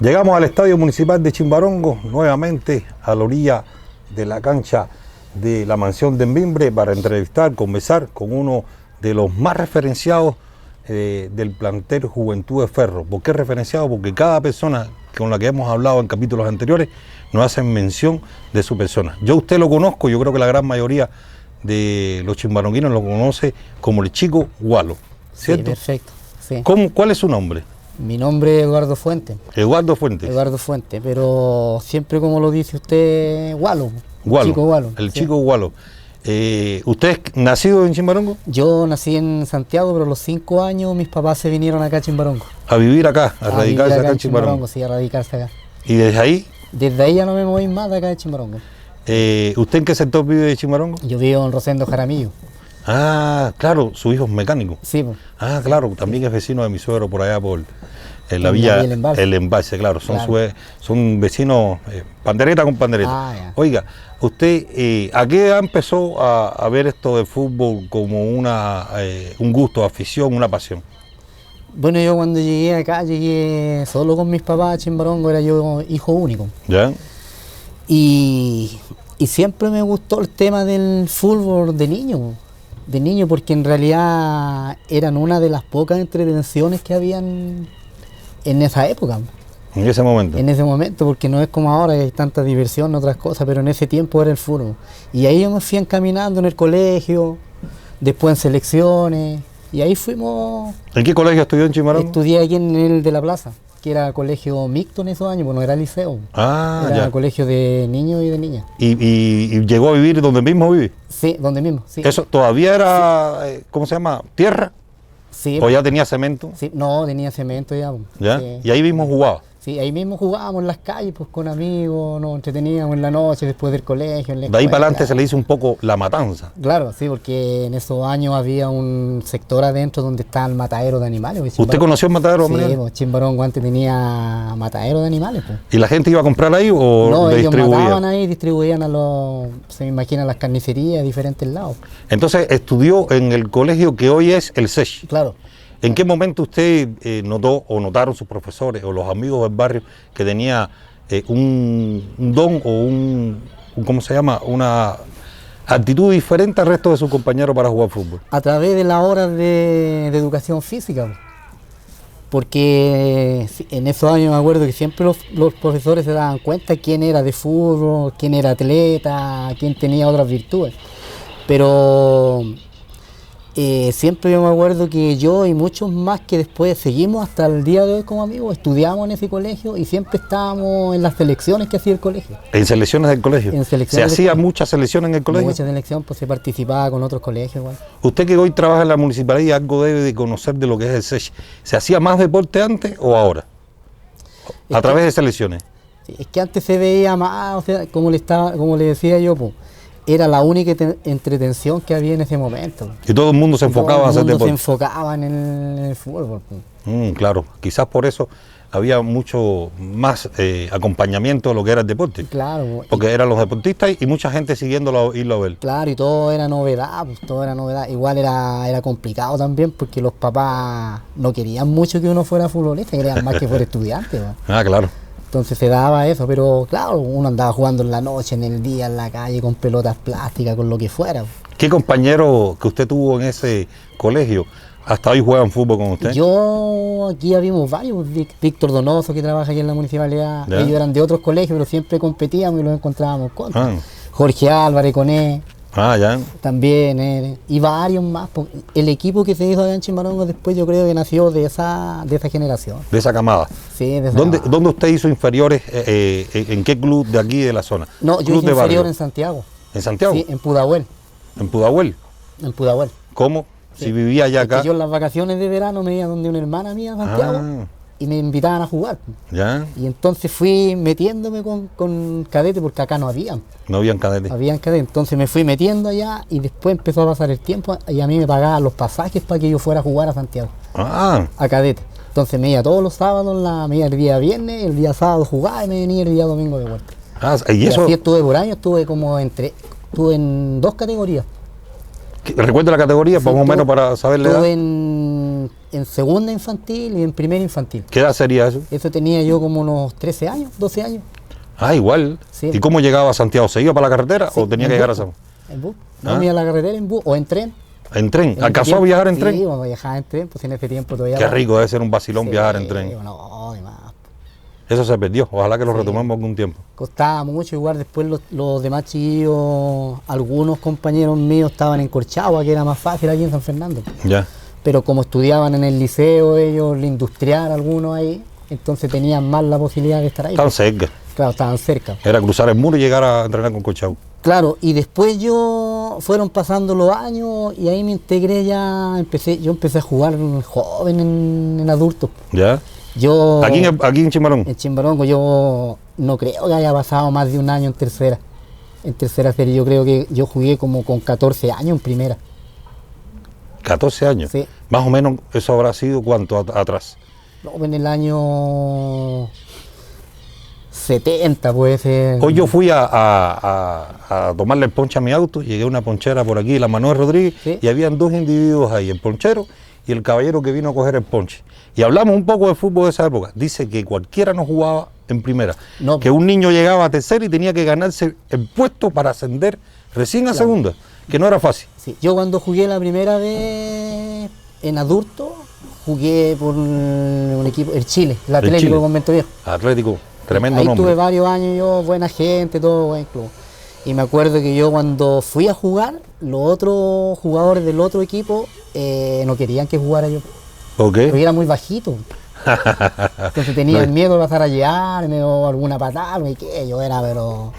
Llegamos al Estadio Municipal de Chimbarongo, nuevamente a la orilla de la cancha de la Mansión de Envimbre para entrevistar, conversar con uno de los más referenciados del plantel Juventud de Ferro. ¿Por qué referenciado? Porque cada persona con la que hemos hablado en capítulos anteriores nos hacen mención de su persona. Yo a usted lo conozco, yo creo que la gran mayoría de los chimbaronguinos lo conoce como el Chico Gualo, ¿cierto? Sí, perfecto. Sí. ¿Cuál es su nombre? Mi nombre es Eduardo Fuentes. Eduardo Fuentes. Eduardo Fuentes, pero siempre como lo dice usted, Gualo. Gualo, Chico Gualo. el Sí. Chico Gualo. ¿Usted es nacido en Chimbarongo? Yo nací en Santiago, pero a los 5 años mis papás se vinieron acá a Chimbarongo. A vivir acá, a radicarse vivir acá en Chimbarongo. Sí, a radicarse acá. ¿Y desde ahí? Desde ahí ya no me moví más de acá de Chimbarongo. ¿Usted en qué sector vive de Chimbarongo? Yo vivo en Rosendo Jaramillo. Ah, claro, su hijo es mecánico. Sí, pues. Ah, claro, también es vecino de mi suegro por allá por en la En villa El Embalse. El Embalse, claro, son, Claro. son vecinos pandereta con pandereta. Ah, ya. Oiga, usted, ¿a qué edad empezó a ver esto de fútbol como un gusto, afición, una pasión? Bueno, yo cuando llegué acá, llegué solo con mis papás a Chimbarongo, era yo hijo único. ¿Ya? Y siempre me gustó el tema del fútbol de niño, porque en realidad eran una de las pocas entretenciones que habían en esa época, En ese momento. en ese momento, porque no es como ahora que hay tanta diversión, otras cosas, pero en ese tiempo era el fútbol. Y ahí yo me fui encaminando en el colegio, después en selecciones, y ahí fuimos, ¿En qué colegio estudió en Chimbarongo? estudié aquí en el de la plaza, que era colegio mixto en esos años, bueno, era liceo, Ah, era ya. colegio de niños y de niñas. Y llegó a vivir donde mismo vive. Sí, donde mismo, sí. ¿Eso todavía era, ¿cómo se llama? ¿Tierra? Sí, ¿O ya tenía cemento? sí, no, tenía cemento ya. ¿Ya? Sí. Y ahí mismo jugaba. Sí, ahí mismo jugábamos en las calles, pues con amigos, nos entreteníamos en la noche, después del colegio, en la De ahí para escuela. adelante se le hizo un poco la matanza. Claro, sí, porque en esos años había un sector adentro donde estaba el matadero de animales. Pues, ¿Usted conoció el matadero? Sí, Manuel? pues Chimbarongo antes tenía matadero de animales, pues. ¿Y la gente iba a comprar ahí o No, le ellos distribuía? mataban ahí, distribuían a los, se me imagina, las carnicerías de diferentes lados. Entonces estudió en el colegio que hoy es el SESH. Claro. ¿En qué momento usted notó o notaron sus profesores o los amigos del barrio que tenía un don o ¿cómo se llama? Una actitud diferente al resto de sus compañeros para jugar fútbol? A través de las horas de educación física, porque en esos años me acuerdo que siempre los profesores se daban cuenta quién era de fútbol, quién era atleta, quién tenía otras virtudes, pero siempre yo me acuerdo que yo y muchos más que después seguimos hasta el día de hoy como amigos, estudiamos en ese colegio y siempre estábamos en las selecciones que hacía el colegio. ¿En selecciones del colegio? En ¿Se selecciones del hacía colegio. muchas selecciones en el colegio? Mucha selección, pues se participaba con otros colegios igual. Usted que hoy trabaja en la municipalidad, algo debe de conocer de lo que es el SESH. ¿Se hacía más deporte antes o ahora? Es A que- través de selecciones. Sí, es que antes se veía más, o sea, como le decía yo, pues, era la única entretención que había en ese momento. Y todo el mundo se enfocaba a Todo hacer el mundo se deporte. enfocaba en el fútbol. Pues. Claro, quizás por eso había mucho más acompañamiento de lo que era el deporte. Claro, pues, Porque eran los deportistas y mucha gente siguiéndolo, irlo a ver. claro, y todo era novedad, pues, todo era novedad. Igual era complicado también porque los papás no querían mucho que uno fuera futbolista, querían más que fuera estudiante. Pues. Ah, claro. Entonces se daba eso, pero claro, uno andaba jugando en la noche, en el día, en la calle, con pelotas plásticas, con lo que fuera. Pues. ¿Qué compañero que usted tuvo en ese colegio hasta hoy juegan fútbol con usted? Yo, aquí ya vimos varios, Víctor Donoso que trabaja aquí en la municipalidad, Ya. ellos eran de otros colegios, pero siempre competíamos y los encontrábamos contra. Ah. Jorge Álvarez, Coné, Ah, ya. también, y varios más. El equipo que se hizo allá en Chimbarongo después yo creo que nació de esa generación. De esa camada. Sí, de esa ¿Dónde, camada. ¿Dónde usted hizo inferiores? ¿En qué club de aquí de la zona? No, yo ¿Club hice de inferior barrio? en Santiago. ¿En Santiago? Sí, en Pudahuel. ¿En Pudahuel? En Pudahuel. ¿Cómo? Sí. Si vivía allá Es que acá. yo en las vacaciones de verano me iba donde una hermana mía en Santiago Ah, y me invitaban a jugar. ya. Y entonces fui metiéndome con cadete porque acá no habían. No habían cadetes. Habían cadete. Entonces me fui metiendo allá y después empezó a pasar el tiempo y a mí me pagaban los pasajes para que yo fuera a jugar a Santiago, Ah, a cadete. Entonces me iba todos los sábados, me iba el día viernes, el día sábado jugaba y me venía el día domingo de vuelta. y Y eso. así estuve por años, estuve en 2 categorías. ¿Recuerda la categoría, Sí, más o estuve- menos para saber la edad? Estuve en en segunda infantil y en primera infantil. ¿Qué edad sería eso? Eso tenía yo como unos 13 años, 12 años. Ah, igual. Sí. ¿Y cómo llegaba a Santiago? ¿Se iba para la carretera Sí, o tenía en que llegar a bus, San? En bus. No, Ah. me iba a la carretera en bus o en tren. ¿En tren? En ¿Alcanzó ese a tiempo, viajar en tren? Sí, cuando viajaba en tren, pues en ese tiempo todavía. Qué rico debe ser un vacilón Sí, viajar en tren. No, además. Eso se perdió. Ojalá que lo Sí. retomemos algún tiempo. Costaba mucho, igual después los demás chiquillos, algunos compañeros míos estaban en Corchagua, que era más fácil aquí en San Fernando. Ya. Pero como estudiaban en el liceo, ellos, el industrial, algunos ahí, entonces tenían más la posibilidad de estar ahí. Tan cerca. Claro, estaban cerca. Era cruzar el muro y llegar a entrenar con Cochau. Claro, y después fueron pasando los años y ahí me integré yo empecé a jugar joven en adultos. ¿Ya? Yo, Aquí en Chimbarón. en Chimbarongo, yo no creo que haya pasado más de un año en tercera serie. Yo creo que yo jugué como con 14 años en primera. 14 años. Sí. Más o menos eso habrá sido cuánto atrás. No, en el año 70 puede ser. Hoy yo fui a tomarle el ponche a mi auto, llegué a una ponchera por aquí, la Manuel Rodríguez, Sí. y habían dos individuos ahí, el ponchero y el caballero que vino a coger el ponche. Y hablamos un poco de fútbol de esa época. Dice que cualquiera no jugaba en primera, No. que un niño llegaba a tercera y tenía que ganarse el puesto para ascender recién a segunda, que no era fácil. Sí, yo cuando jugué la primera vez en adulto, jugué por un equipo, el Chile, el Atlético Chile. de Convento Viejo. Atlético, tremendo Ahí nombre. tuve varios años yo, buena gente, todo buen club. Y me acuerdo que yo cuando fui a jugar, los otros jugadores del otro equipo no querían que jugara yo, ¿Por porque qué? era muy bajito. Entonces tenían miedo de pasar a llevarme o alguna patada, y que yo era, pero...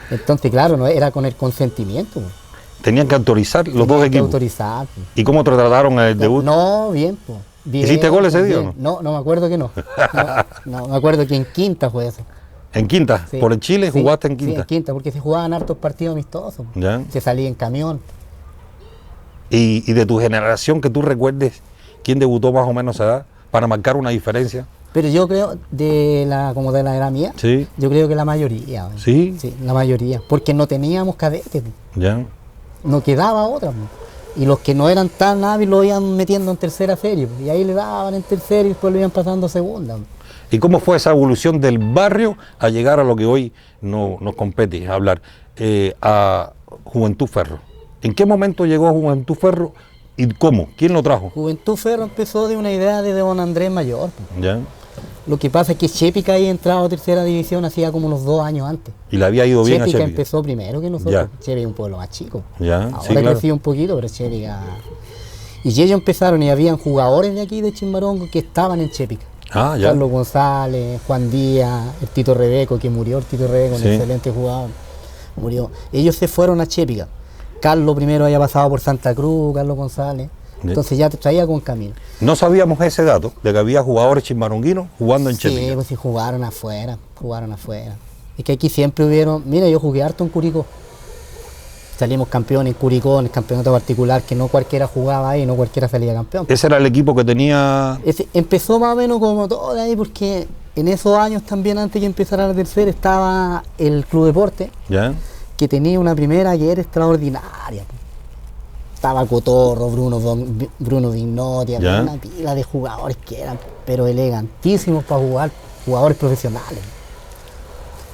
Entonces, claro, no era con el consentimiento. Tenían que autorizar los dos Tenían que equipos. autorizar. ¿Y cómo te trataron en el debut? No, bien, pues. Bien, ¿Hiciste gol ese día o bien. No, me acuerdo que no. No, me acuerdo que en quinta fue eso. En quinta, Sí. por el Chile Sí, jugaste en Sí, quinta. en quinta, porque se jugaban hartos partidos amistosos. Ya. Se salía en camión. Y de tu generación que tú recuerdes, ¿quién debutó más o menos a esa edad para marcar una diferencia? Pero yo creo, como de la edad mía, Sí, yo creo que la mayoría. sí, Sí, la mayoría. Porque no teníamos cadetes, ya. no quedaba otra. Y los que no eran tan hábiles lo iban metiendo en tercera serie. Y ahí le daban en tercera y después lo iban pasando a segunda. ¿Y cómo fue esa evolución del barrio a llegar a lo que hoy nos compete hablar, a Juventud Ferro? ¿En qué momento llegó Juventud Ferro y cómo? ¿Quién lo trajo? Juventud Ferro empezó de una idea de don Andrés Mayor. Ya. Lo que pasa es que Chepica había entrado a tercera división hacía como unos 2 años antes. Y le había ido bien a Chepica Chepica. empezó primero que nosotros. Ya. Chepica es un pueblo más chico. Ya, Ahora sí, claro. creció un poquito, pero Chepica... Y ellos empezaron y habían jugadores de aquí de Chimbarongo que estaban en Chepica. Ah, ya. Carlos González, Juan Díaz, el Tito Rebeco, que murió el Tito Rebeco, un Sí. excelente jugador. Murió. Ellos se fueron a Chepica. Carlos primero había pasado por Santa Cruz, Carlos González. Entonces ya te traía con camino. No sabíamos ese dato, de que había jugadores chimbaronguinos jugando en Sí, Chepica. pues sí, jugaron afuera. Es que aquí siempre hubieron... Mira, yo jugué harto en Curicó. Salimos campeones en Curicó, en el campeonato particular, que no cualquiera jugaba ahí, no cualquiera salía campeón. Ese era el equipo que tenía... Empezó más o menos como todo de ahí, porque en esos años también, antes que empezara la tercera, estaba el Club Deporte, ¿Ya? que tenía una primera que era extraordinaria. Po. Estaba Cotorro, Bruno Vignotti, había Ya. una pila de jugadores que eran, pero elegantísimos para jugar, jugadores profesionales.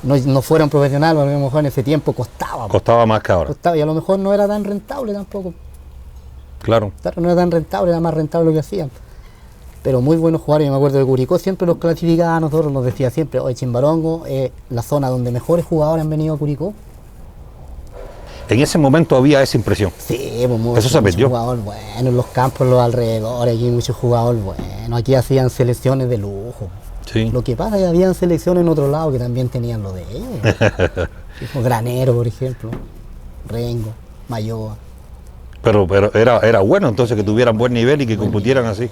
No fueron profesionales, a lo mejor en ese tiempo costaba. Po. Costaba más que ahora. Costaba, y a lo mejor no era tan rentable tampoco. Claro. Claro, no era tan rentable, era más rentable lo que hacían. Pero muy buenos jugadores, yo me acuerdo de Curicó, siempre los clasificaba a nosotros, nos decía siempre, oye, Chimbarongo es la zona donde mejores jugadores han venido a Curicó. En ese momento había esa impresión. Sí, pues muchos, Eso se perdió. jugadores buenos, en los campos, en los alrededores, aquí muchos jugadores buenos, aquí hacían selecciones de lujo. Sí. Lo que pasa es que habían selecciones en otro lado que también tenían lo de ellos. Tipo Granero, por ejemplo, Rengo, Mayoa. Pero era bueno entonces que tuvieran buen nivel y que computieran así.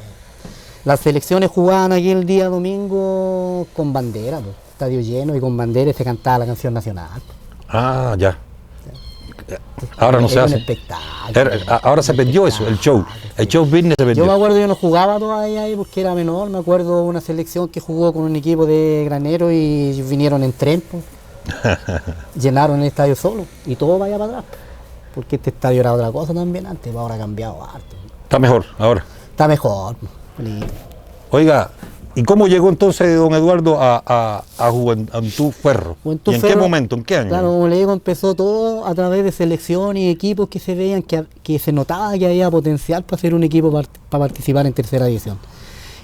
Las selecciones jugaban aquí el día domingo con bandera, pues, estadio lleno, y con bandera y se cantaba la canción nacional. Pues. Ah, ya. Ahora no se Era un hace. espectáculo. Ahora se perdió eso, el show. El show business se Yo me perdió. acuerdo, yo no jugaba todavía ahí porque era menor, me acuerdo una selección que jugó con un equipo de Granero y vinieron en tren, pues. Llenaron el estadio solo y todo vaya para atrás, pues, porque este estadio era otra cosa también antes, ahora ha cambiado harto. Está mejor ahora. Está mejor. Bonito. Oiga, ¿y cómo llegó entonces don Eduardo a Juventud Ferro? Juventud ¿Y en qué Ferro, momento? ¿En qué año? Claro, como le digo, empezó todo a través de selecciones y equipos que se veían que se notaba que había potencial para hacer un equipo para participar en tercera división.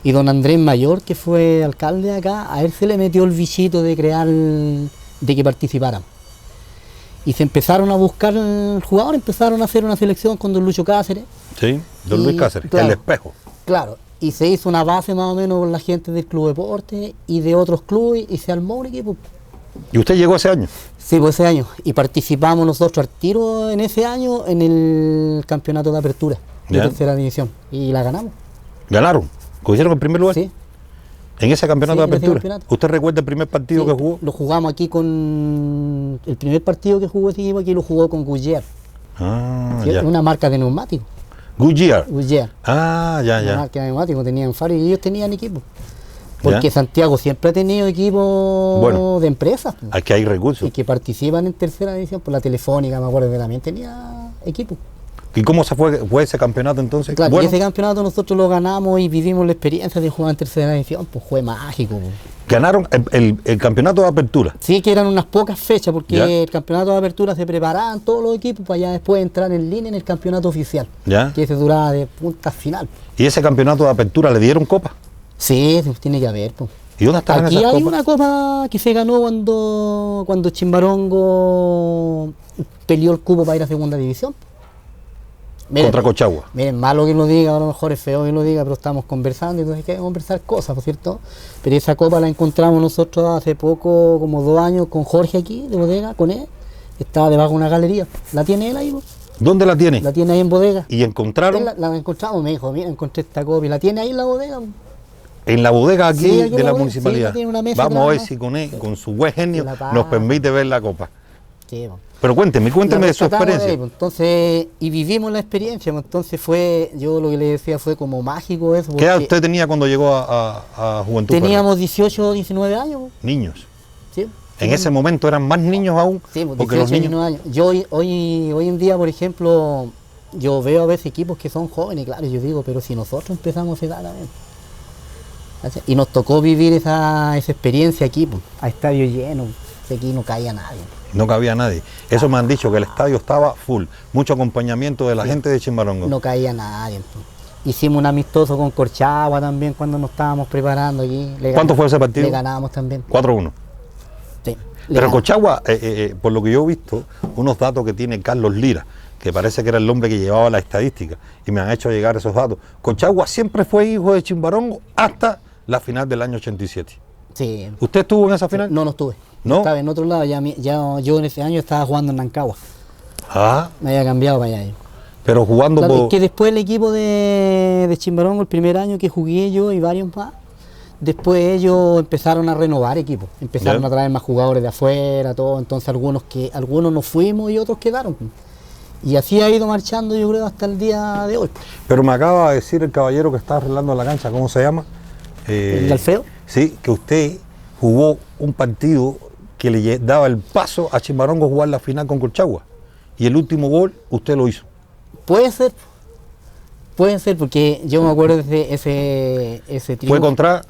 Y don Andrés Mayor, que fue alcalde acá, a él se le metió el bichito de crear, de que participaran. Y se empezaron a buscar jugadores, empezaron a hacer una selección con don Lucho Cáceres. Sí, don Luis Cáceres, claro, el espejo. Claro, y se hizo una base más o menos con la gente del Club Deporte y de otros clubes y se armó un equipo. ¿Y usted llegó ese año? Sí, pues ese año. Y participamos nosotros al tiro en ese año en el campeonato de apertura de ¿Ya? tercera división. Y la ganamos. ¿Ganaron? ¿Cogieron el primer lugar? Sí. ¿En ese campeonato Sí, de en ese apertura? campeonato. ¿Usted recuerda el primer partido Sí, que jugó? Lo jugamos aquí con... El primer partido que jugó ese equipo aquí lo jugó con Goodyear. Ah, Que ya. es una marca de neumáticos. Goodyear. Goodyear. Ah, ya, Una ya. marca de neumáticos, tenían faro y ellos tenían equipo. Porque Ya. Santiago siempre ha tenido equipos Bueno. de empresas. Aquí hay recursos. Y que participan en tercera división, por la Telefónica, me acuerdo que también tenía equipo. ¿Y cómo se fue ese campeonato entonces? Claro, Bueno, y ese campeonato nosotros lo ganamos y vivimos la experiencia de jugar en tercera división, pues fue mágico. Pues. ganaron el campeonato de apertura. Sí, que eran unas pocas fechas, porque Ya. el campeonato de apertura se preparaban todos los equipos para ya después entrar en línea en el campeonato oficial, ¿Ya? que se duraba de punta a final. ¿Y ese campeonato de apertura le dieron copa? Sí, tiene que haber. Pues. ¿Y dónde estaban Aquí esas hay copas? una copa que se ganó cuando Chimbarongo peleó el cupo para ir a segunda división. Miren, Contra Cochagua. Miren, malo que lo diga, a lo mejor es feo que lo diga, pero estamos conversando y entonces hay que conversar cosas, ¿por cierto? Pero esa copa la encontramos nosotros hace poco, como 2 años, con Jorge aquí, de bodega, con él. Estaba debajo de una galería. ¿La tiene él ahí? ¿No? ¿Dónde la tiene? La tiene ahí en bodega. ¿Y encontraron? Él la encontramos, me dijo, mira, encontré esta copa y la tiene ahí en la bodega. En la bodega aquí Sí, aquí en de la la bodega. municipalidad. Sí, tiene una mesa Vamos a ver atrás, si con él, con su buen genio, la pasa. nos permite ver la copa. Sí, po. Pero cuénteme La de su rescatamos de experiencia. ahí, pues. Entonces, y vivimos la experiencia, pues. Entonces fue, yo lo que le decía fue como mágico eso. ¿Qué edad porque usted tenía cuando llegó a Juventud Ferro? teníamos 18 o 19 años, pues. Niños. Sí. En ese momento eran más niños aún. Sí, pues, porque 18 los niños. 19 años. Yo hoy en día, por ejemplo, yo veo a veces equipos que son jóvenes, claro, yo digo, pero si nosotros empezamos a esa edad también. ¿Cachai? Y nos tocó vivir esa experiencia aquí, pues, a estadio lleno, que aquí no caía nadie. No cabía nadie. Eso me han dicho que el estadio estaba full. Mucho acompañamiento de la gente de Chimbarongo. No caía nadie. Pues. Hicimos un amistoso con Corchagua también cuando nos estábamos preparando aquí. ¿Cuánto fue ese partido? Le ganábamos también. 4-1. Sí, le Pero ganamos. Cochagua, por lo que yo he visto, unos datos que tiene Carlos Lira, que parece que era el hombre que llevaba la estadística, y me han hecho llegar esos datos. Cochagua siempre fue hijo de Chimbarongo hasta la final del año 87. Sí. ¿Usted estuvo en esa final? No estuve. ¿No? Estaba en otro lado. Yo en ese año estaba jugando en Nancagua. Ah, Me había cambiado para allá. pero jugando Claro, por... es que después el equipo de Chimbarongo, el primer año que jugué yo y varios más, después ellos empezaron a renovar equipos, empezaron Ya. a traer más jugadores de afuera, todo, entonces algunos nos fuimos y otros quedaron. Y así ha ido marchando yo creo hasta el día de hoy. Pero me acaba de decir el caballero que está arreglando la cancha, ¿cómo se llama? ¿El de Alfredo? Sí, que usted jugó un partido que le daba el paso a Chimbarongo a jugar la final con Colchagua. Y el último gol usted lo hizo. Puede ser, porque yo me acuerdo de ese triunfo. Fue contra...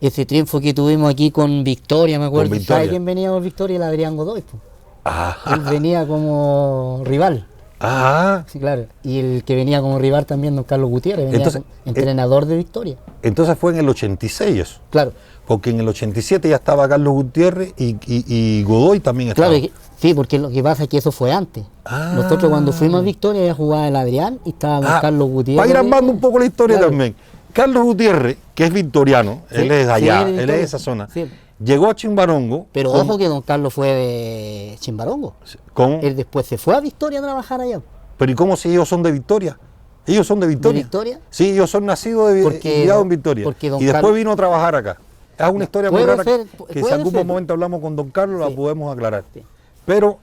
Ese triunfo que tuvimos aquí con Victoria, me acuerdo. Victoria. ¿Sabe quién venía con Victoria? El Adrián Godoy. Po. Ah, Él venía como rival. ah, Sí, claro. Y el que venía como rival también, don Carlos Gutiérrez, venía Entonces, como entrenador de Victoria. entonces fue en el 86 eso. Claro, Porque en el 87 ya estaba Carlos Gutiérrez y Godoy también estaba. claro, sí, porque lo que pasa es que eso fue antes. Ah. Nosotros cuando fuimos a Victoria ya jugaba el Adrián y estaba don Ah, Carlos Gutiérrez. para ir armando un poco la historia Claro. también. Carlos Gutiérrez, que es victoriano, Sí, él es de allá, sí, de él es Victoria. de esa zona, Sí. llegó a Chimbarongo Pero con, ojo que don Carlos fue de Chimbarongo. con- Él después se fue a Victoria a trabajar allá. pero ¿y cómo si ellos son de Victoria? Ellos son de Victoria. Victoria? Sí, ellos son nacidos y Porque criados don- en Victoria. porque don Y después Carlos- vino a trabajar acá. Es una historia muy Puede rara ser, que si puede algún ser. momento hablamos con don Carlos la Sí. podemos aclarar. Sí. Pero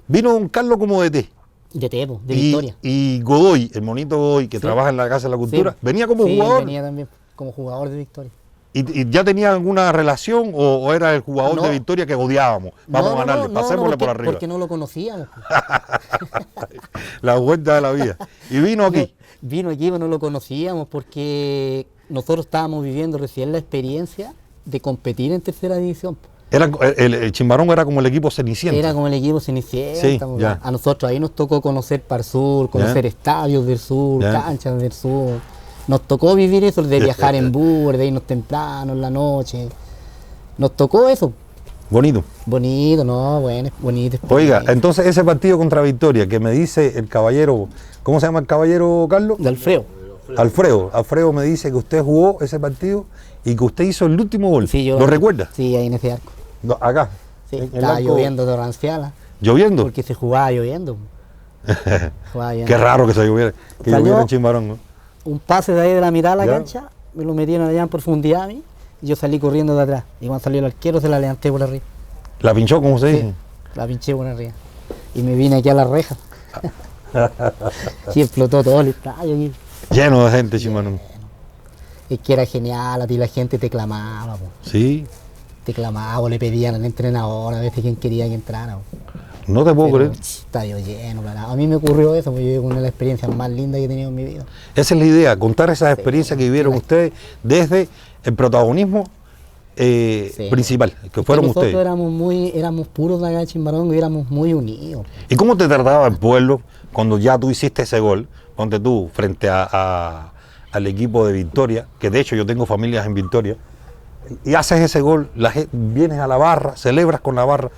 vino don Carlos como DT. De Tepo, de Victoria. Y Godoy, el monito Godoy, que Sí. trabaja en la Casa de la Cultura, Sí. venía como Sí, jugador. venía también como jugador de Victoria. ¿Y ya tenía alguna relación o era el jugador No. de Victoria que odiábamos? Vamos a ganarle, pasémosle por porque, arriba. Porque no lo conocíamos. La vuelta de la vida. Y vino aquí. Vino aquí, pero no lo conocíamos porque nosotros estábamos viviendo recién la experiencia de competir en tercera división. Era, el Chimbarongo era como el equipo Cenicienta. Era como el equipo Cenicienta. Sí, ya. A nosotros ahí nos tocó conocer Par Sur, conocer estadios del sur, Ya. canchas del sur. Nos tocó vivir eso de viajar en bus, de irnos temprano en la noche. Nos tocó eso. Bonito. Bonito, ¿no? Bueno, bonito. Oiga, entonces ese partido contra Victoria que me dice el caballero, ¿cómo se llama el caballero, Carlos? De Alfredo. Alfredo. Alfredo me dice que usted jugó ese partido y que usted hizo el último gol. Sí, yo, ¿Lo recuerda? Sí, ahí en ese arco. No, acá. Sí, en el estaba arco. lloviendo torrencial. ¿Lloviendo? Porque se jugaba lloviendo. Jugaba lloviendo. Qué raro que se lloviera, que Salió- lloviera en Chimbarongo. Un pase de ahí de la mitad de la Ya. cancha, me lo metieron allá en profundidad a mí, y yo salí corriendo de atrás. Y cuando salió el arquero se la levanté por arriba. ¿La pinchó, como se dice? Sí, la pinché por arriba. Y me vine aquí a la reja. Sí, explotó todo el estadio aquí. Lleno de gente, Chimbarongo. Es que era genial, a ti la gente te clamaba, po. Sí, Te clamaba, o le pedían al entrenador a veces quién quería que entrara, po. no te puedo Pero, creer. estadio lleno, para. A mí me ocurrió eso, porque yo una de las experiencias más lindas que he tenido en mi vida. Esa es la idea, contar esas experiencias que vivieron ustedes desde el protagonismo principal, que fueron nosotros ustedes. éramos puros de acá de Chimbarongo y éramos muy unidos. ¿Y cómo te trataba el pueblo cuando ya tú hiciste ese gol? Ponte tú frente al equipo de Victoria, que de hecho yo tengo familias en Victoria, y haces ese gol, vienes a la barra, celebras con la barra.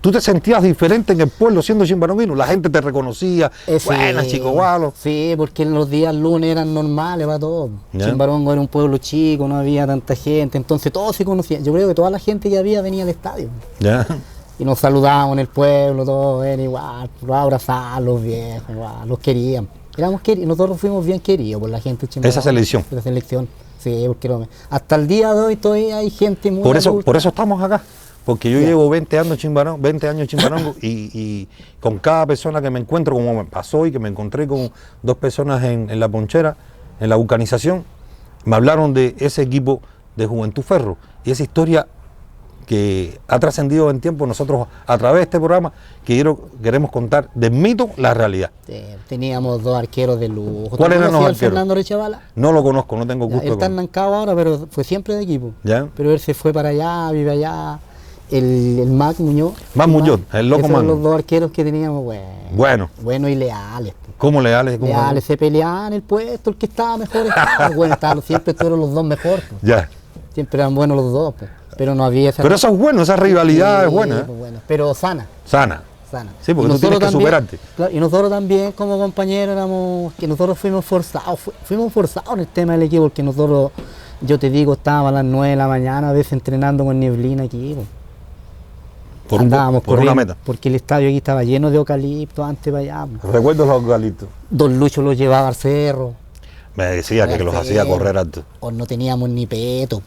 ¿Tú te sentías diferente en el pueblo siendo chimbaronguino? La gente te reconocía, buenas, Sí, Chico Gualo. Sí, porque los días lunes eran normales para todos. Ya. Chimbarongo era un pueblo chico, no había tanta gente, entonces todos se conocían. Yo creo que toda la gente que había venía al estadio. ¿Ya? Y nos saludábamos en el pueblo, todos eran igual, los abrazaban los viejos, igual, los querían. Éramos queridos, nosotros fuimos bien queridos por la gente de Chimbarongo. Esa selección. La selección, sí, porque hasta el día de hoy todavía hay gente muy Por eso adulta. estamos acá. Porque yo Ya. llevo 20 años en Chimbarongo y con cada persona que me encuentro, como me pasó hoy, que me encontré con dos personas en la ponchera, en la vulcanización, me hablaron de ese equipo de Juventud Ferro y esa historia que ha trascendido en tiempo. Nosotros a través de este programa queremos contar del mito la realidad. Teníamos dos arqueros de lujo. ¿Cuáles eran los ¿Conocías al arqueros? Fernando Rechavala? No lo conozco, no tengo Ya, gusto él está en de Nancagua ahora, pero fue siempre de equipo. ¿Ya? Pero él se fue para allá, vive allá. El Mac Muñoz. Mac Muñoz, el loco Esos eran Mac. los dos arqueros que teníamos, Bueno. Buenos y leales. ¿Cómo leales? ¿Cómo Leales, se peleaban el puesto, el que estaba mejor estaba. Bueno, siempre fueron los dos mejores. Pues. Ya. Siempre eran buenos los dos, pues. Pero no había esa... Pero eso es bueno, esa rivalidad es buena. pues, bueno, pero sana. Sana. Sana. Sí, porque Y tú tienes nosotros que también, superarte. claro, y nosotros también como compañeros nosotros fuimos forzados, en el tema del equipo, porque nosotros, yo te digo, estábamos a las 9 de la mañana, a veces entrenando con neblina aquí. Pues. Andábamos por una corriendo, meta. porque el estadio aquí estaba lleno de eucalipto antes para allá. Pues. Recuerdo los galitos. Don Lucho los llevaba al cerro, Me decía que los hacía correr alto. o no teníamos ni peto.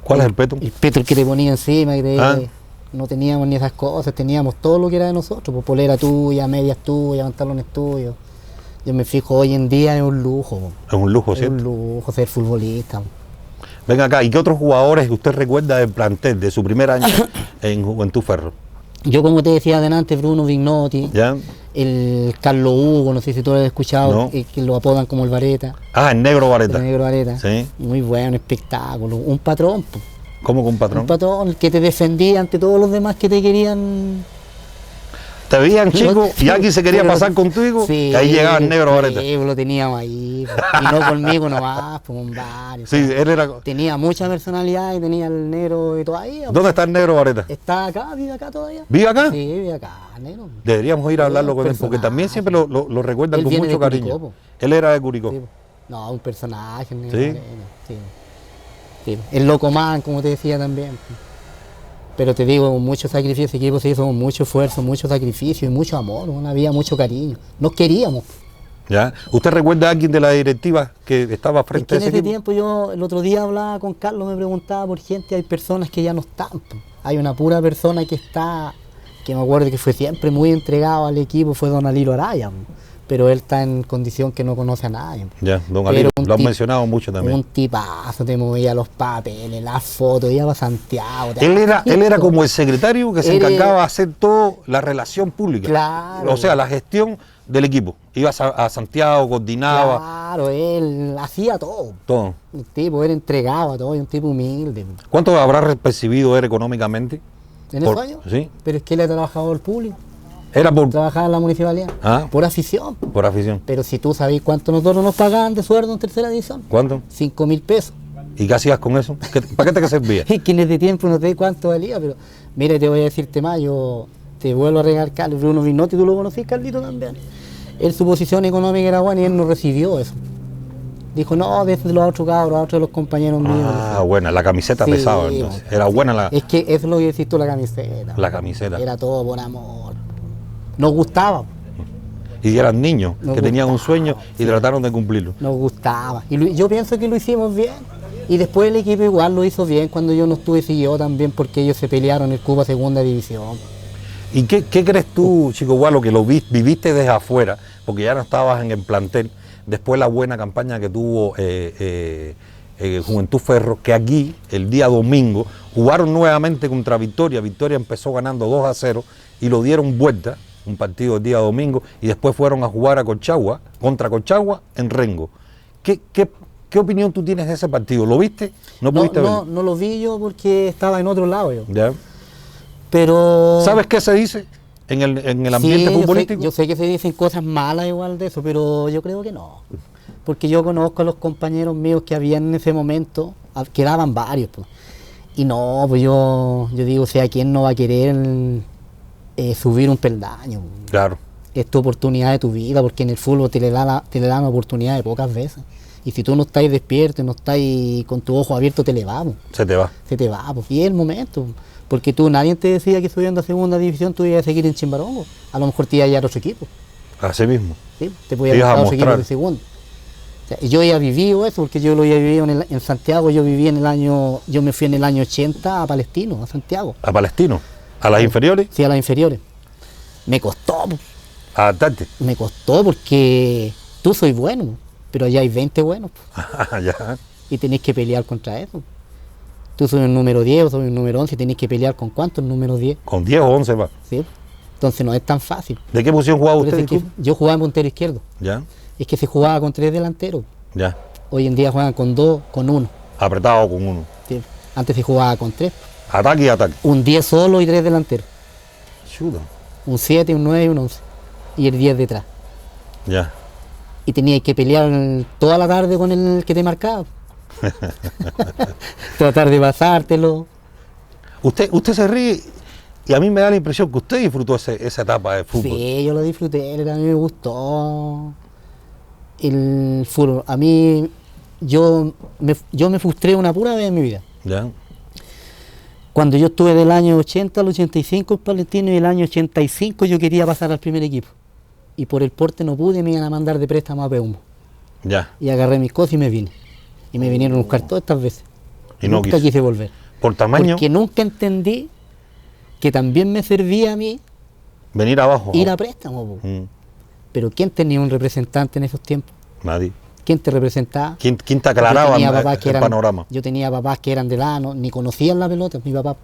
¿Cuál es el peto? El peto el que te ponía encima, Ah. no teníamos ni esas cosas, teníamos todo lo que era de nosotros, pues, polera tuya, medias tuyas, pantalones tuyos. Yo me fijo, hoy en día es un lujo, po. Es un lujo, Es ¿cierto? un lujo ser futbolista. Po. Venga acá, ¿y qué otros jugadores que usted recuerda del plantel de su primer año en Juventud Ferro? Yo, como te decía adelante, Bruno Vignotti, ¿Ya? el Carlos Hugo, no sé si tú lo has escuchado, No. que lo apodan como el Vareta, Ah, el negro Vareta. el negro Vareta. Sí. Muy bueno, espectáculo, un patrón, po. ¿Cómo con un patrón? Un patrón, el que te defendía ante todos los demás que te querían. Te veían chico y Sí, alguien se quería pero- pasar contigo sí, y ahí llegaba el negro Vareta. Sí, lo teníamos ahí, po. Y no conmigo nomás, pues con varios. Sí, él era... Tenía mucha personalidad y tenía el negro y todavía. ¿Dónde está el negro Vareta? Está acá, vive acá todavía. ¿Vive acá? Sí, vive acá, negro. Deberíamos ir a hablarlo con él, porque Personaje. también siempre lo recuerdan Él con viene mucho de cariño. Curicó, po. Él era de Curicó. Sí, po. No, un personaje, el negro ¿Sí? Varela, sí. Sí, el loco man, como te decía también. Po. Pero te digo, con mucho sacrificio, ese equipo se hizo con mucho esfuerzo, mucho sacrificio y mucho amor, había mucho cariño. Nos queríamos. ¿Ya? ¿Usted recuerda a alguien de la directiva que estaba Es frente que a en ese ese equipo? tiempo yo, el otro día hablaba con Carlos, me preguntaba por gente, hay personas que ya no están. Po. Hay una pura persona que está, que me acuerdo que fue siempre muy entregado al equipo, fue don Alilo Araya, po. Pero él está en condición que no conoce a nadie. Po. Ya, don Pero Alilo, un lo han tip- mencionado mucho también. Un tipazo, te movía los papeles, las fotos, iba a Santiago. Él era como el secretario que se Era- encargaba de hacer toda la relación pública. Claro. O sea, la gestión del equipo. Ibas a Santiago, coordinaba, Claro, él hacía todo. todo. El tipo era entregado a todo, y un tipo humilde. ¿Cuánto habrás percibido él económicamente? ¿En esos años? Sí. Pero es que él era trabajador público, Era trabajaba en la municipalidad, Ah. por afición. por afición. Pero si tú sabes cuánto nosotros nos pagaban de sueldo en tercera división, ¿Cuánto? 5.000 pesos. ¿Y qué hacías con eso? ¿Para qué te servía? Y que en ese tiempo no sé cuánto valía, pero mira, te voy a decirte más, yo te vuelvo a regar Bruno Vinotti, tú lo conocís, Carlito, también. Él, su posición económica era buena y él no recibió eso. Dijo, no, desde los otros cabros, a otros de los compañeros míos. Ah, buena, la camiseta Sí, pesaba entonces. Era buena Es que eso es lo que decís tú, la camiseta. la camiseta. Era todo por amor. Nos gustaba, Y eran niños Nos que tenían un gustaba, sueño y trataron de cumplirlo. nos gustaba. Y yo pienso que lo hicimos bien. Y después el equipo igual lo hizo bien cuando yo no estuve, siguió también porque ellos se pelearon el Cuba Segunda División. ¿Y qué crees tú, Chico Gualo, que lo viviste desde afuera, porque ya no estabas en el plantel, después la buena campaña que tuvo Juventud Ferro, que aquí, el día domingo, jugaron nuevamente contra Victoria. Victoria empezó ganando 2-0 y lo dieron vuelta, un partido el día domingo, y después fueron a jugar a Colchagua, contra Colchagua, en Rengo. ¿Qué opinión tú tienes de ese partido? ¿Lo viste? ¿No pudiste verlo? No lo vi yo porque estaba en otro lado yo. ¿Ya? Pero... ¿Sabes qué se dice en el ambiente Sí, futbolístico? yo sé que se dicen cosas malas igual de eso, pero yo creo que no. Porque yo conozco a los compañeros míos que habían en ese momento, quedaban varios. Pues. Y no, pues yo digo, o sea, ¿quién no va a querer subir un peldaño? Claro. Es tu oportunidad de tu vida, porque en el fútbol te le dan oportunidad de pocas veces. Y si tú no estás despierto, no estás con tu ojo abierto, te le vamos. Se te va. Se te va, pues. Y es el momento. Porque tú, nadie te decía que subiendo a segunda división tú ibas a seguir en Chimbarongo. A lo mejor te ibas a ir a otro equipo. Así mismo. ¿Sí? Te podías Te ibas a a otro equipo mostrar. de segunda. O sea, yo ya vivido eso, porque yo lo había vivido en Santiago. Yo me fui en el año 80 a Palestino, a Santiago. ¿A Palestino? ¿A las inferiores? Sí, a las inferiores. Me costó, pues. Adaptarte. Me costó porque tú soy bueno, pero allá hay 20 buenos. Pues. Ya. Y tenés que pelear contra eso. Tú soy un número 10 o soy un número 11 y tenés que pelear con ¿cuántos número 10? Con 10 o 11 va. ¿Sí? Entonces no es tan fácil. ¿De qué posición jugaba Por eso usted? es que disculpe? yo jugaba en puntero izquierdo. Ya, Es que se jugaba con 3 delanteros. ya. Hoy en día juegan con 2, con 1. Apretado con uno. ¿Sí? Antes se jugaba con 3. Ataque y ataque. Un 10 solo y 3 delanteros. Chuta. Un 7, un 9 y un 11. Y el 10 detrás. Ya. Y tenías que pelear toda la tarde con el que te marcaba. Tratar de pasártelo. Usted se ríe y a mí me da la impresión que usted disfrutó esa etapa de fútbol. Sí, yo lo disfruté, a mí me gustó el fútbol. A mí, yo me frustré una pura vez en mi vida. Ya. Cuando yo estuve del año 80 al 85 en Palestino y el año 85 yo quería pasar al primer equipo. Y por el porte no pude, me iban a mandar de préstamo a Peumo. Ya. Y agarré mis cosas y me vine. Y me vinieron a buscar todas estas veces. Y no nunca quiso. quise volver. Por tamaño, Porque nunca entendí que también me servía a mí venir abajo. ir a préstamo. Po. Pero ¿quién tenía un representante en esos tiempos? Nadie. ¿Quién te representaba? ¿Quién te aclaraba Yo tenía el papás que eran- panorama? Yo tenía papás que eran de lano, ni conocían la pelota, mi papá.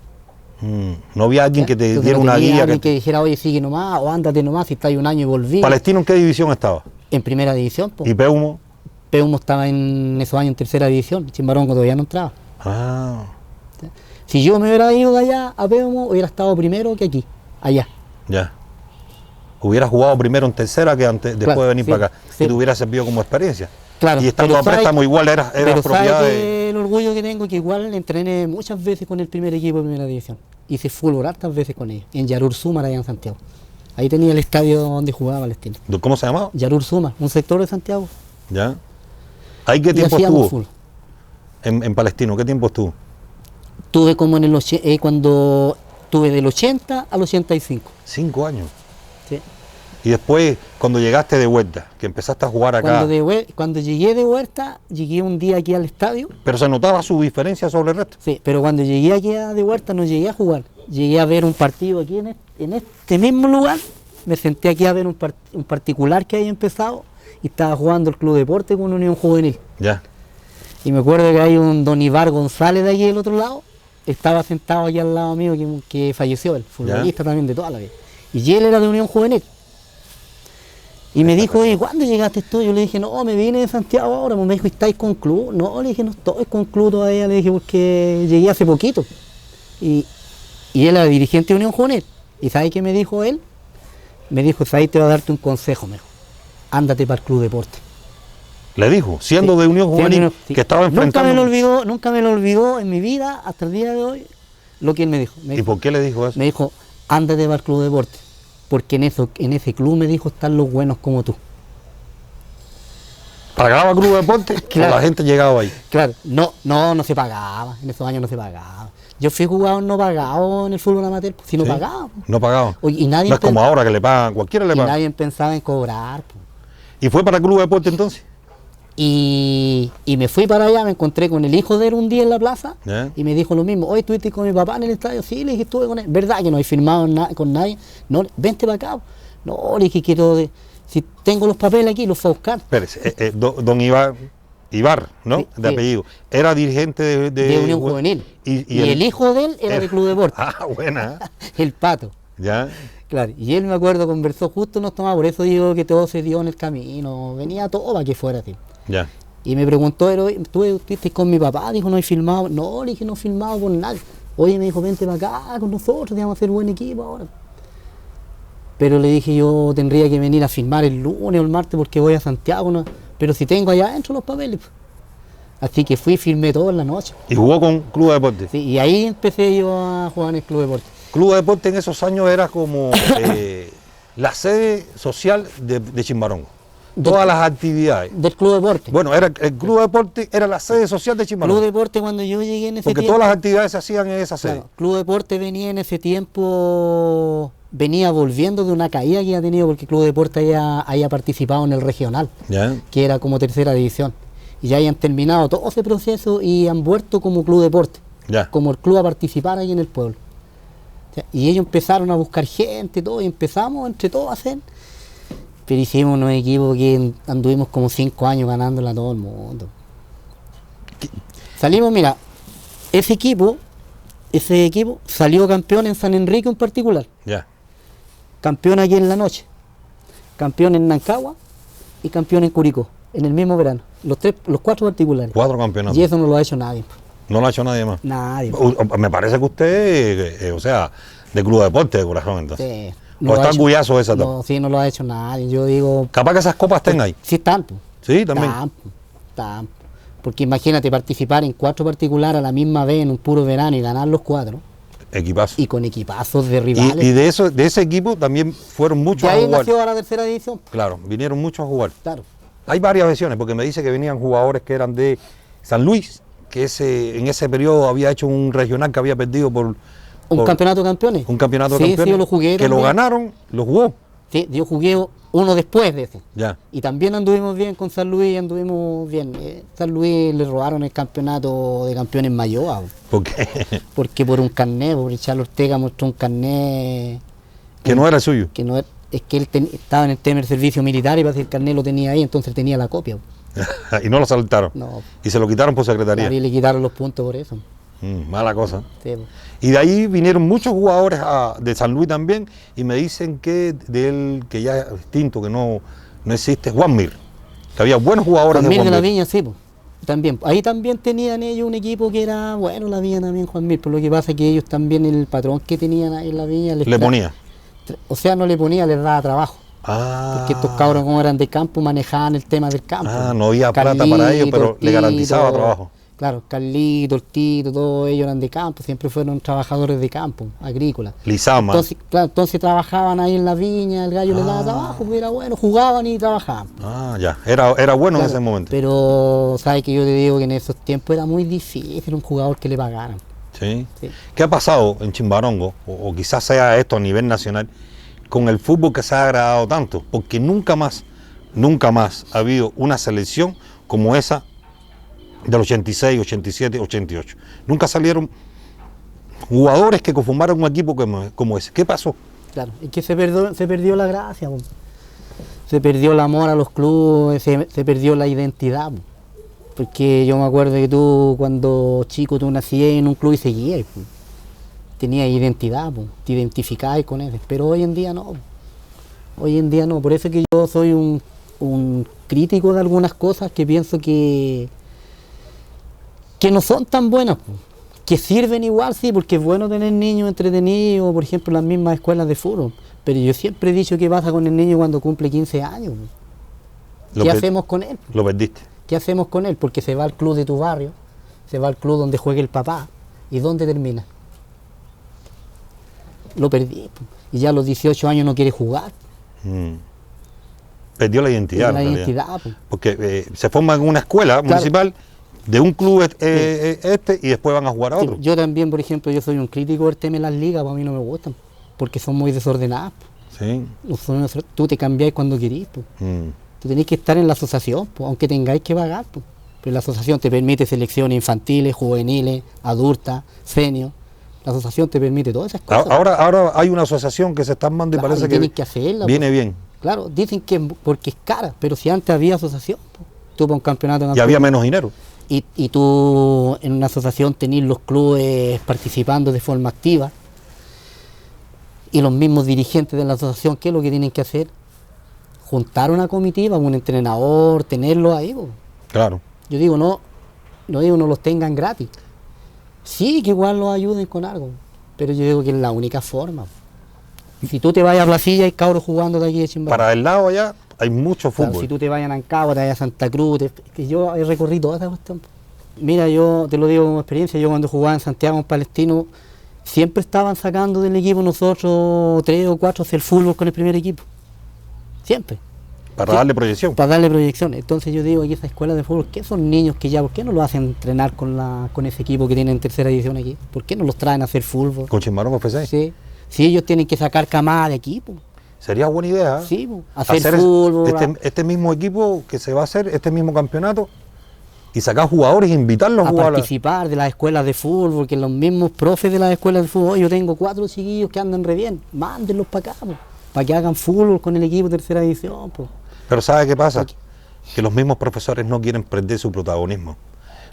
No había alguien que te Entonces diera no una tenía guía. alguien que dijera, oye, sigue nomás, o ándate nomás, si estás un año y volví. ¿Palestino en qué división estaba? En primera división, po. ¿Y Peumo? Peumo estaba en esos años en tercera división, Chimbarongo todavía no entraba. Ah, Si yo me hubiera ido de allá a Peumo, hubiera estado primero que aquí, allá. ya. Hubiera jugado primero en tercera que antes, después Claro, de venir sí, para acá. sí. Y te hubiera servido como experiencia. Claro, Y estando pero a sabe- préstamo igual era Pero propiedad sabe de... que el orgullo que tengo que igual entrené muchas veces con el primer equipo de primera división. Hice fútbol hartas veces con ellos, en Yarur Sumar, allá en Santiago. Ahí tenía el estadio donde jugaba Palestino. ¿Cómo se llamaba? Yarur Sumar, un sector de Santiago. Ya. ¿Ahí qué Y tiempo hacíamos estuvo? fútbol. En Palestino, ¿qué tiempo estuvo? Tuve como en el cuando tuve del 80 al 85. 5 años. ¿Sí? Y después, cuando llegaste de vuelta, que empezaste a jugar acá, Cuando llegué de Huerta, llegué un día aquí al estadio. pero se notaba su diferencia sobre el resto. Sí, pero cuando llegué aquí de Huerta no llegué a jugar. Llegué a ver un partido aquí en este mismo lugar. Me senté aquí a ver un particular que había empezado y estaba jugando el Club Deporte con Unión Juvenil. Ya. Y me acuerdo que hay un Don Ibar González de aquí del otro lado. Estaba sentado aquí al lado mío que falleció, el futbolista también de toda la vida. Y él era de Unión Juvenil. Y me dijo, oye, ¿cuándo llegaste tú? Yo le dije, no, me vine de Santiago ahora. Me dijo, ¿estáis con club? No, le dije, no estoy con club todavía, le dije, porque llegué hace poquito. Y él era dirigente de Unión Juvenil. ¿Y sabes qué me dijo él? Me dijo, ¿sabes? Te voy a darte un consejo, me dijo. Ándate para el Club Deporte. Le dijo, siendo Sí, de Unión Juvenil, sí. que estaba enfrentando. Nunca me lo olvidó en mi vida, hasta el día de hoy, lo que él me dijo. ¿Y por qué le dijo eso? Me dijo, ándate para el Club Deporte, porque en ese club, me dijo, están los buenos como tú. ¿Pagaba Club Deporte? Claro. ¿O la gente llegaba ahí? Claro, no se pagaba, en esos años no se pagaba. Yo fui jugador no pagado en el fútbol amateur, si no ¿Sí? pagaba. No pagaba. Oye, y nadie No es como ahora que le pagan, cualquiera le y paga. nadie pensaba en cobrar. Po. ¿Y fue para el Club Deporte entonces? Y me fui para allá, me encontré con el hijo de él un día en la plaza y me dijo lo mismo, oye, ¿estuviste con mi papá en el estadio? Sí, le dije, estuve con él. ¿Verdad que no he firmado con nadie? No, vente para acá. No, le dije, si tengo los papeles aquí, los fue a buscar. Espérese, don Ibar, ¿no? Sí, de sí. apellido. Era dirigente De Unión Juvenil. Y el hijo de él era de Club Deporte. Ah, buena. El Pato. Ya. Claro, y él, me acuerdo, conversó, justo nos tomaba, por eso digo que todo se dio en el camino, venía todo para que fuera, tío. Ya. Y me preguntó, ¿tú estuviste con mi papá? Dijo, no he filmado. No, le dije, no he filmado con nadie. Oye, me dijo, vente para acá con nosotros, te vamos a hacer buen equipo ahora. Pero le dije, yo tendría que venir a filmar el lunes o el martes porque voy a Santiago, ¿no? Pero si tengo allá adentro los papeles. Así que fui y filmé todo en la noche. ¿Y jugó con Club Deporte? Sí, y ahí empecé yo a jugar en el Club Deporte. Club Deporte en esos años era como la sede social de Chimbarongo. Todas las actividades. Del Club Deporte. Bueno, el Club Deporte era la sede social de Club Chimbarongo. Deporte, cuando yo llegué en ese Porque tiempo... todas las actividades se hacían en esa sede. Claro, Club Deporte venía en ese tiempo, venía volviendo de una caída que había tenido porque Club Deporte había participado en el regional, Ya. que era como tercera división. Y ya habían terminado todo ese proceso y han vuelto como Club Deporte, Ya. como el club a participar ahí en el pueblo. Y ellos empezaron a buscar gente, todo, y empezamos entre todos a hacer. Pero hicimos unos equipos que anduvimos como 5 años ganándola a todo el mundo. Salimos, mira, ese equipo salió campeón en San Enrique en particular, Ya. campeón aquí en La Noche, campeón en Nancagua y campeón en Curicó, en el mismo verano, los 4 particulares. 4 campeonatos. Y eso no lo ha hecho nadie. No lo ha hecho nadie más. Nadie. Me parece que usted, o sea, de Club Deporte de corazón entonces. Sí, ¿O lo está ha hecho- orgulloso de esa etapa? No, sí, no lo ha hecho nadie. Yo digo, Capaz que esas copas estén ahí. sí están, pues. Sí, también. Están. Porque imagínate participar en 4 particulares a la misma vez en un puro verano y ganar los 4 Equipazo. y con equipazos de rivales. Y de ese equipo también fueron muchos de a ahí jugar. nació ahora la tercera división. Claro, vinieron muchos a jugar. Claro. Hay varias versiones, porque me dice que venían jugadores que eran de San Luis, que en ese periodo había hecho un regional que había perdido por ¿Un campeonato de campeones? un campeonato de Sí, campeones. sí, yo lo jugué que lo también. ganaron, lo jugó. Sí, yo jugué uno después de ese. Ya. Y también anduvimos bien con San Luis, anduvimos bien. San Luis le robaron el campeonato de campeones Mayoa, Porque porque por un carnet, porque Charles Ortega mostró un carnet que no era el suyo. que no es que él estaba en el tema del servicio militar y parece que el carnet lo tenía ahí, entonces tenía la copia. Y no lo saltaron. No, Y se lo quitaron por secretaría. y le quitaron los puntos por eso. Mala cosa. Sí, Y de ahí vinieron muchos jugadores de San Luis también, y me dicen que de él, que ya es extinto, que no existe, Juan Mir. Que había buenos jugadores Juan Mir de de Juan la Mir. Viña, sí, pues. También. Ahí también tenían ellos un equipo que era bueno, la Viña también, Juan Mir, pero lo que pasa es que ellos también, el patrón que tenían ahí en la Viña, Le ponía. o sea, no le ponía, les daba trabajo. Ah, Porque estos cabros, como eran de campo, manejaban el tema del campo. no había plata para ellos, pero le garantizaba trabajo. Claro, Carlito, el Tito, todos ellos eran de campo, siempre fueron trabajadores de campo, agrícolas. Lizama. Entonces trabajaban ahí en la viña, el gallo les daba trabajo, pues era bueno, jugaban y trabajaban. Ya. Era bueno en Claro, ese momento. Pero, ¿sabes que yo te digo que en esos tiempos era muy difícil un jugador que le pagaran? Sí. Sí. ¿Qué ha pasado en Chimbarongo, o quizás sea esto a nivel nacional, con el fútbol que se ha agradado tanto? Porque nunca más ha habido una selección como esa del 86, 87, 88. Nunca salieron jugadores que conformaron un equipo como ese. ¿Qué pasó? Claro, es que se perdió la gracia, po. Se perdió el amor a los clubes, se perdió la identidad, po. Porque yo me acuerdo que tú cuando chico tú nacías en un club y seguías, po. Tenías identidad, po. Te identificabas con él, pero hoy en día no, po. Hoy en día no, por eso es que yo soy un crítico de algunas cosas que pienso que no son tan buenas, po. Que sirven igual, sí, porque es bueno tener niños entretenidos, por ejemplo, las mismas escuelas de fútbol. Pero yo siempre he dicho qué pasa con el niño cuando cumple 15 años. ¿Qué hacemos con él? Lo perdiste. ¿Qué hacemos con él? Porque se va al club de tu barrio, se va al club donde juegue el papá. ¿Y dónde termina? Lo perdí. Po. Y ya a los 18 años no quiere jugar. Perdió la identidad. La identidad, po. Porque se forma en una escuela municipal de un club y después van a jugar a otro. Sí, yo también, por ejemplo, yo soy un crítico del tema de las ligas, pues a mí no me gustan, porque son muy desordenadas. Sí. Tú te cambiáis cuando querís. Po. Tú tenés que estar en la asociación, po, aunque tengáis que pagar. Po. Pero la asociación te permite selecciones infantiles, juveniles, adultas, senior. La asociación te permite todas esas cosas. Ahora hay una asociación que se está armando y parece que hacerla, viene po. bien. Claro, dicen que porque es cara, pero si antes había asociación, po. Tú para un campeonato... Y había menos dinero. Y tú en una asociación tenés los clubes participando de forma activa y los mismos dirigentes de la asociación, ¿qué es lo que tienen que hacer? Juntar una comitiva, un entrenador, tenerlo ahí. Po. Claro. Yo digo, no los tengan gratis. Sí, que igual los ayuden con algo, pero yo digo que es la única forma. Si tú te vayas a Placilla, hay cabros jugando de aquí de Chimbarongo. Para el lado allá hay mucho fútbol. Claro, si tú te vayas a Ancagua, te vayas a Santa Cruz, que yo he recorrido toda esa cuestión. Mira, yo te lo digo como experiencia, yo cuando jugaba en Santiago, en Palestino, siempre estaban sacando del equipo nosotros 3 o 4 hacer fútbol con el primer equipo. Siempre. Para darle proyección. Para darle proyección. Entonces yo digo, aquí esa escuela de fútbol, ¿qué son niños que ya, por qué no lo hacen entrenar con ese equipo que tienen tercera división aquí? ¿Por qué no los traen a hacer fútbol? ¿Con Chimbarongo FC? Sí. Si ellos tienen que sacar camada de equipo. Sería buena idea. Sí, hacer fútbol. Este mismo equipo que se va a hacer, este mismo campeonato, y sacar jugadores e invitarlos a jugar. Participar de las escuelas de fútbol, que los mismos profes de las escuelas de fútbol, yo tengo 4 chiquillos que andan re bien, mándenlos para acá, para que hagan fútbol con el equipo de tercera división. Po. Pero ¿sabe qué pasa? Que los mismos profesores no quieren perder su protagonismo.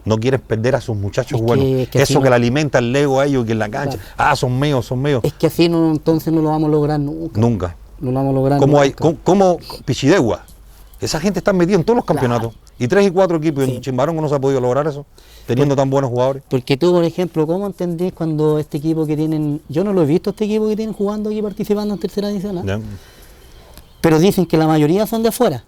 No quieren perder a sus muchachos buenos. Eso que le alimenta el ego a ellos que en la cancha. Claro. Son míos, son míos. Es que así entonces no lo vamos a lograr nunca. Nunca. No lo vamos a lograr como Pichidegua. Esa gente está metida en todos los campeonatos. Claro. Y 3 y 4 equipos. Sí. En Chimbarongo no se ha podido lograr eso, teniendo tan buenos jugadores. Porque tú, por ejemplo, ¿cómo entendés cuando este equipo que tienen... Yo no lo he visto, este equipo que tienen jugando aquí, participando en tercera división. ¿Eh? Pero dicen que la mayoría son de afuera.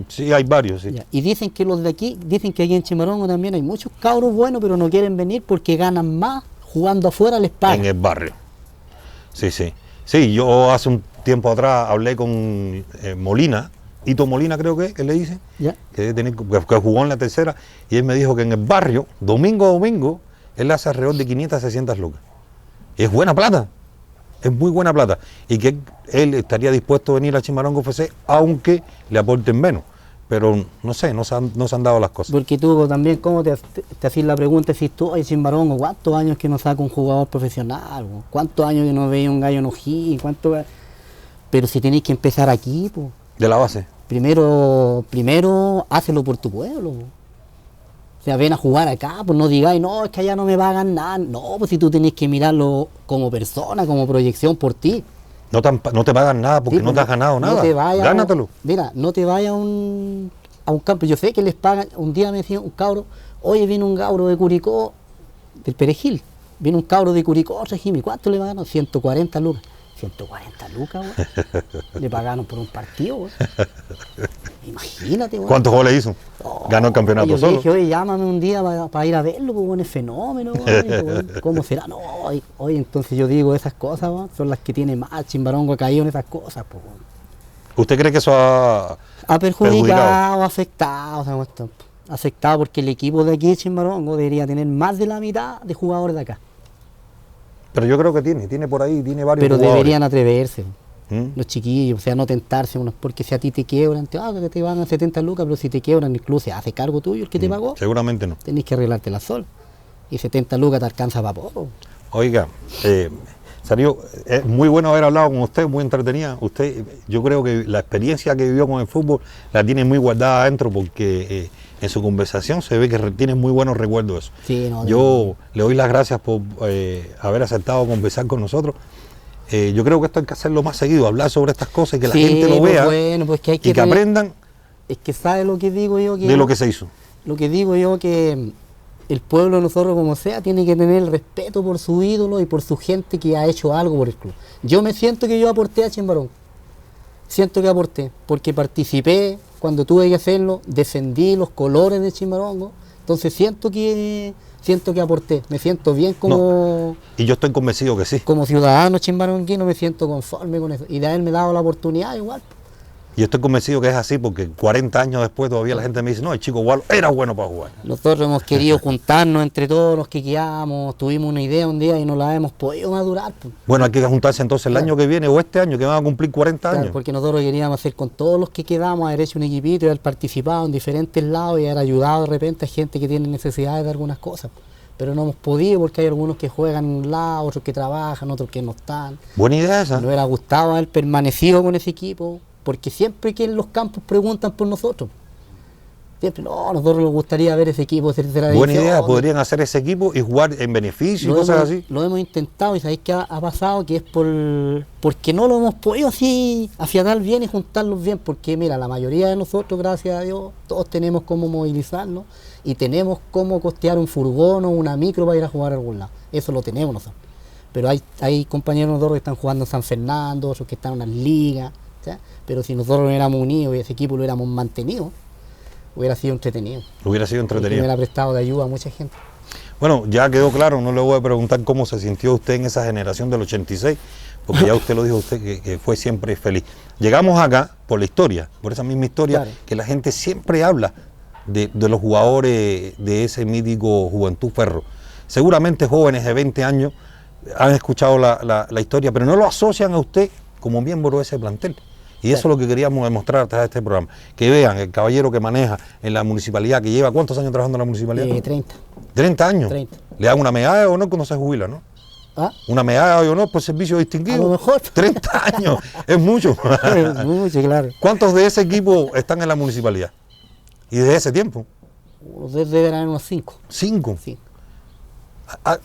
Sí, hay varios, sí. Ya. Y dicen que los de aquí, dicen que aquí en Chimbarongo también hay muchos cabros buenos, pero no quieren venir porque ganan más jugando afuera, les pagan. En el barrio. Sí, sí. Sí, yo hace un tiempo atrás hablé con Molina, Hito Molina creo que le dicen, que jugó en la tercera, y él me dijo que en el barrio, domingo a domingo, él hace alrededor de 500 a 600 lucas. Es buena plata, es muy buena plata, y que él estaría dispuesto a venir a Chimbarongo FC, aunque le aporten menos. Pero no sé, no se han dado las cosas. Porque tú también, ¿cómo te haces la pregunta? Si tú, en Chimbarongo, ¿cuántos años que no saca un jugador profesional? ¿Cuántos años que no veía un gallo en O'Higgins? Pero si tenéis que empezar aquí, pues. De la base. Primero, hácelo por tu pueblo. O sea, ven a jugar acá, pues no digáis, no, es que allá no me pagan nada. No, pues si tú tenés que mirarlo como persona, como proyección por ti. No te pagan nada porque sí, no te has ganado nada. Gánatelo. Mira, no te vayas a un campo. Yo sé que les pagan. Un día me decía un cabro, oye, viene un cabro de Curicó, del Perejil. Viene un cabro de Curicó, Regimi. ¿Cuánto le pagaron? 140 lucas. 140 lucas, güey. Le pagaron por un partido, güey. Imagínate, güey. ¿Cuántos goles hizo? Ganó el campeonato yo solo. Yo dije, oye, llámame un día para ir a verlo, pues, bueno, es fenómeno, güey. ¿Cómo será? No, oye, entonces yo digo, esas cosas, güey, son las que tiene más. Chimbarongo ha caído en esas cosas, pues, güey. ¿Usted cree que eso ha perjudicado, afectado, o sea, esto, afectado porque el equipo de aquí de Chimbarongo debería tener más de la mitad de jugadores de acá? Pero yo creo que tiene por ahí, tiene varios Pero jugadores. Deberían atreverse, los chiquillos, o sea, no tentarse, porque si a ti te quiebran, que te van a 70 lucas, pero si te quiebran, incluso se hace cargo tuyo el que te pagó. Seguramente no. Tenés que arreglártela sol. Y 70 lucas te alcanza para poco. Oiga, Sario, es muy bueno haber hablado con usted, muy entretenida. Usted, yo creo que la experiencia que vivió con el fútbol la tiene muy guardada adentro porque en su conversación se ve que tiene muy buenos recuerdos de eso. Sí, yo le doy las gracias por haber aceptado conversar con nosotros Yo creo que esto hay que hacerlo más seguido, hablar sobre estas cosas y que la Sí, gente lo pues vea bueno, pues que hay y que aprendan Es que sabe lo que digo yo, de lo que se hizo. lo que digo yo que el pueblo de nosotros como sea tiene que tener el respeto por su ídolo y por su gente que ha hecho algo por el club. Yo me siento que yo aporté a Chimbarongo, siento que aporté, porque participé cuando tuve que hacerlo, defendí los colores de Chimbarongo, entonces siento que aporté, me siento bien como, Y yo estoy convencido que sí. como ciudadano chimbaronguino, me siento conforme con eso, y de haberme dado la oportunidad igual. Y estoy convencido que es así porque 40 años después todavía la gente me dice, no, el chico Gualo era bueno para jugar. Nosotros hemos querido juntarnos entre todos los que quedamos, tuvimos una idea un día y no la hemos podido madurar. Pues. Bueno, hay que juntarse entonces el Claro. año que viene o este año que van a cumplir 40 Claro, años. porque nosotros queríamos hacer con todos los que quedamos, haber hecho un equipito y haber participado en diferentes lados y haber ayudado de repente a gente que tiene necesidades de algunas cosas. Pero no hemos podido porque hay algunos que juegan en un lado, otros que trabajan, otros que no están. Buena idea esa. Nos hubiera gustado haber permanecido con ese equipo, porque siempre que en los campos preguntan por nosotros. Siempre, no, a nosotros nos gustaría ver ese equipo de tercera Buena división. idea, podrían hacer ese equipo y jugar en beneficio y Lo cosas hemos, así. lo hemos intentado y sabéis que ha pasado que es porque no lo hemos podido así afiatar bien y juntarlos bien, porque mira, la mayoría de nosotros, gracias a Dios, todos tenemos cómo movilizarnos y tenemos cómo costear un furgón o una micro para ir a jugar a algún lado. Eso lo tenemos nosotros. Pero hay compañeros nosotros que están jugando en San Fernando, otros que están en unas ligas, ¿sí? Pero si nosotros no éramos unidos y ese equipo lo hubiéramos mantenido, hubiera sido entretenido. Hubiera sido Y entretenido. hubiera prestado de ayuda a mucha gente. Bueno, ya quedó claro, no le voy a preguntar cómo se sintió usted en esa generación del 86, porque ya usted lo dijo usted que fue siempre feliz. Llegamos acá por la historia, por esa misma historia, Claro. que la gente siempre habla de los jugadores de ese mítico Juventud Ferro. Seguramente jóvenes de 20 años han escuchado la historia, pero no lo asocian a usted como miembro de ese plantel. Y eso es lo que queríamos demostrar a través de este programa. Que vean el caballero que maneja en la municipalidad, que lleva ¿cuántos años trabajando en la municipalidad? 30. 30 años. 30. Le dan una medalla de honor cuando se jubila, ¿no? ¿Ah? Una medalla de honor por servicio A distinguido. lo mejor. 30 años, es mucho. Mucho, claro. ¿Cuántos de ese equipo están en la municipalidad? Y desde ese tiempo, Ustedes deben haber unos 5. 5. Sí.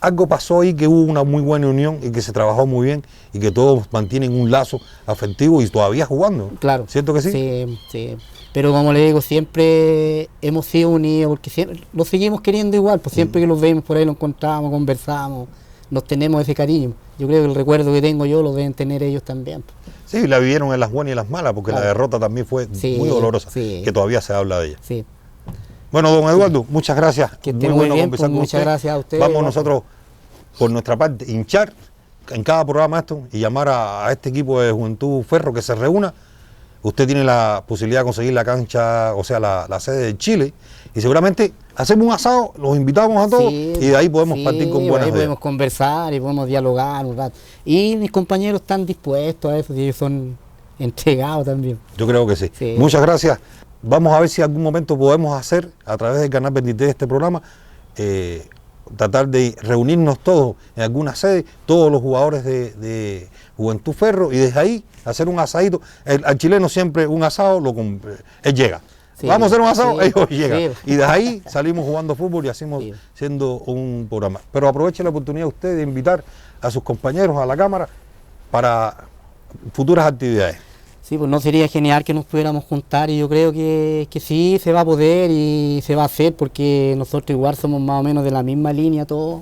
Algo pasó ahí que hubo una muy buena unión y que se trabajó muy bien y que todos mantienen un lazo afectivo y todavía jugando. Claro. ¿Cierto que sí? Sí, sí. Pero como le digo, siempre hemos sido unidos porque siempre los seguimos queriendo igual, pues siempre que los vemos por ahí los encontramos, conversamos, nos tenemos ese cariño. Yo creo que el recuerdo que tengo yo lo deben tener ellos también. Sí, la vivieron en las buenas y las malas, porque Claro. la derrota también fue Sí, muy dolorosa, sí. que todavía se habla de ella. Sí. Bueno, don Eduardo, muchas gracias. Que esté muy bien, conversar pues, con muchas usted. gracias a usted. Vamos Igual. nosotros, por nuestra parte, hinchar en cada programa esto y llamar a este equipo de Juventud Ferro que se reúna. Usted tiene la posibilidad de conseguir la cancha, o sea, la sede de Chile, y seguramente hacemos un asado, los invitamos a todos Sí, y de ahí podemos sí, partir con ahí buenas ideas. podemos conversar y podemos dialogar un rato. Y mis compañeros están dispuestos a eso, y ellos son entregados también. Yo creo que sí. Sí. Muchas gracias. Vamos a ver si en algún momento podemos hacer, a través del canal 23 de este programa, tratar de reunirnos todos en alguna sede, todos los jugadores de Juventud Ferro, y desde ahí hacer un asadito. Al chileno siempre un asado, él llega. Sí, Vamos a hacer un asado, sí, ellos llegan. sí. Y desde ahí salimos jugando fútbol y hacemos Sí. siendo un programa. Pero aproveche la oportunidad usted de invitar a sus compañeros a la cámara para futuras actividades. Sí, pues no sería genial que nos pudiéramos juntar y yo creo que sí se va a poder y se va a hacer porque nosotros igual somos más o menos de la misma línea todos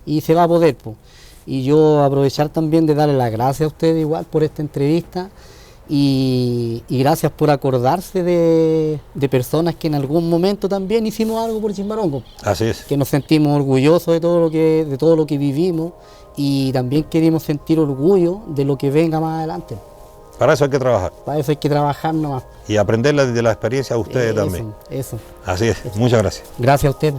y se va a poder. Pues. Y yo aprovechar también de darle las gracias a ustedes igual por esta entrevista y gracias por acordarse de personas que en algún momento también hicimos algo por Chimbarongo, Así es. que nos sentimos orgullosos de todo lo que vivimos y también queremos sentir orgullo de lo que venga más adelante. Para eso hay que trabajar Para eso hay que trabajar nomás. y aprender de la experiencia de ustedes Eso, también. Eso. Así es. Muchas gracias. Gracias a usted.